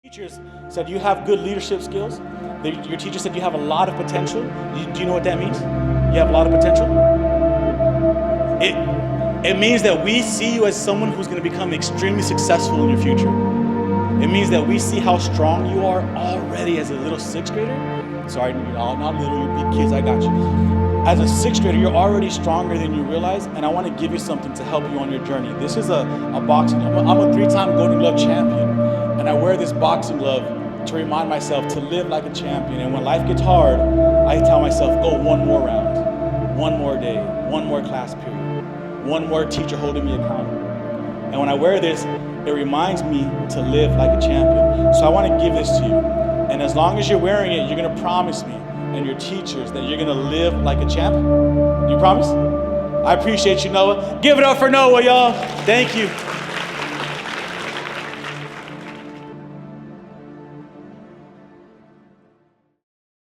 Teachers said you have good leadership skills. Your teacher said you have a lot of potential. Do you know what that means? You have a lot of potential? It means that we see you as someone who's going to become extremely successful in your future. It means that we see how strong you are already as a little sixth grader. Sorry, not little, you're big kids, I got you. As a sixth grader, you're already stronger than you realize, and I want to give you something to help you on your journey. This is a boxing, I'm a 3-time Golden Glove champion, and I wear this boxing glove to remind myself to live like a champion. And when life gets hard, I tell myself, go one more round, one more day, one more class period, one more teacher holding me accountable. And when I wear this, it reminds me to live like a champion. So I want to give this to you. And as long as you're wearing it, you're going to promise me and your teachers that you're going to live like a champ. You promise? I appreciate you, Noah. Give it up for Noah, y'all. Thank you.